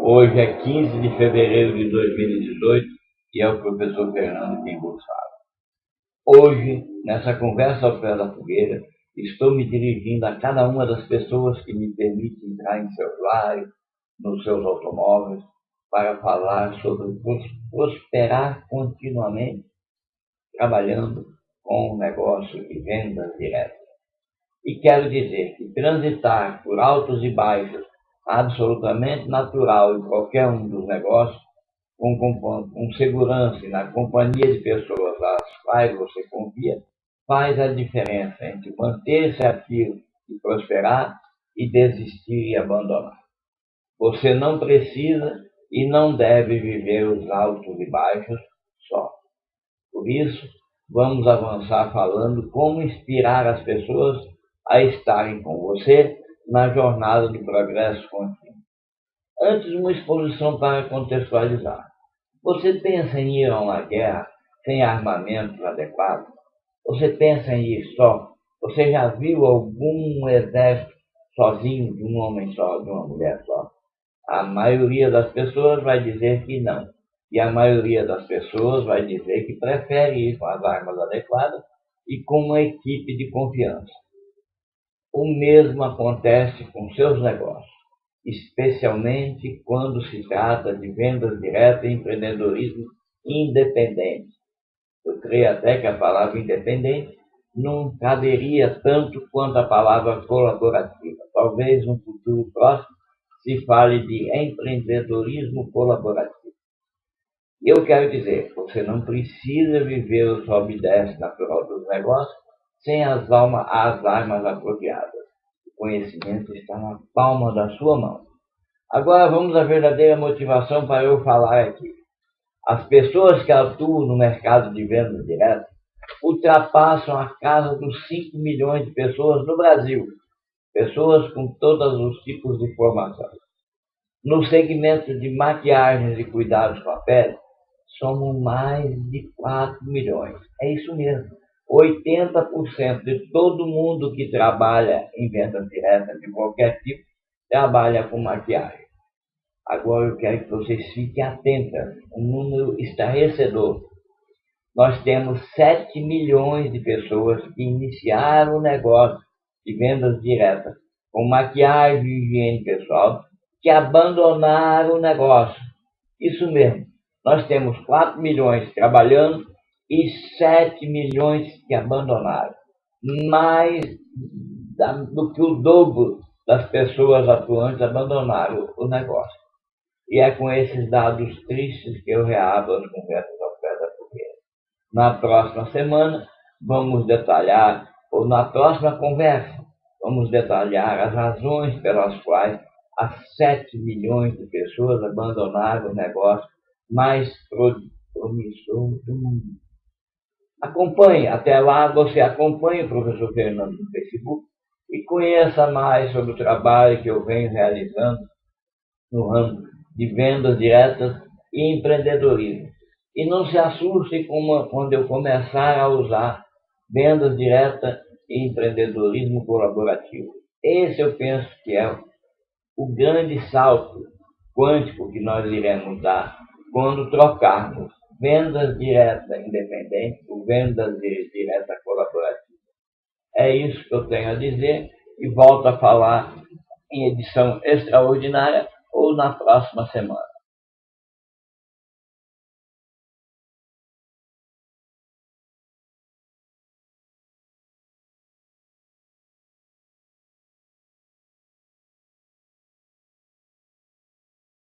Hoje é 15 de fevereiro de 2018 e é o professor Fernando quem vos fala. Hoje, nessa conversa ao pé da fogueira, estou me dirigindo a cada uma das pessoas que me permitem entrar em seus lares, nos seus automóveis, para falar sobre prosperar continuamente, trabalhando com um negócio de vendas diretas. E quero dizer que transitar por altos e baixos absolutamente natural em qualquer um dos negócios, com segurança e na companhia de pessoas às quais você confia, faz a diferença entre manter-se ativo e prosperar e desistir e abandonar. Você não precisa e não deve viver os altos e baixos só. Por isso, vamos avançar falando como inspirar as pessoas a estarem com você na jornada do progresso contínuo. Antes, uma exposição para contextualizar. Você pensa em ir a uma guerra sem armamentos adequados? Você pensa em ir só? Você já viu algum exército sozinho, de um homem só, de uma mulher só? A maioria das pessoas vai dizer que não. E a maioria das pessoas vai dizer que prefere ir com as armas adequadas e com uma equipe de confiança. O mesmo acontece com seus negócios, especialmente quando se trata de vendas diretas e empreendedorismo independente. Eu creio até que a palavra independente não caberia tanto quanto a palavra colaborativa. Talvez no futuro próximo se fale de empreendedorismo colaborativo. Eu quero dizer, você não precisa viver o sobe e desce natural dos negócios sem as armas apropriadas. O conhecimento está na palma da sua mão. Agora vamos à verdadeira motivação para eu falar aqui. As pessoas que atuam no mercado de vendas diretas ultrapassam a casa dos 5 milhões de pessoas no Brasil. Pessoas com todos os tipos de formação. No segmento de maquiagens e cuidados com a pele, somos mais de 4 milhões. É isso mesmo. 80% de todo mundo que trabalha em vendas diretas de qualquer tipo trabalha com maquiagem. Agora eu quero que vocês fiquem atentos. Um número estarrecedor. Nós temos 7 milhões de pessoas que iniciaram o negócio de vendas diretas com maquiagem e higiene pessoal, que abandonaram o negócio. Isso mesmo. Nós temos 4 milhões trabalhando e 7 milhões que abandonaram. Mais do que o dobro das pessoas atuantes abandonaram o negócio. E é com esses dados tristes que eu reabro as conversas ao pé da fogueira. Na próxima semana, vamos detalhar, ou na próxima conversa, vamos detalhar as razões pelas quais as 7 milhões de pessoas abandonaram o negócio mais promissor do mundo. Acompanhe, até lá você acompanhe o professor Fernando no Facebook e conheça mais sobre o trabalho que eu venho realizando no ramo de vendas diretas e empreendedorismo. E não se assuste quando eu começar a usar vendas diretas e empreendedorismo colaborativo. Esse eu penso que é o grande salto quântico que nós iremos dar quando trocarmos vendas diretas independentes por vendas diretas colaborativas. É isso que eu tenho a dizer e volto a falar em edição extraordinária ou na próxima semana.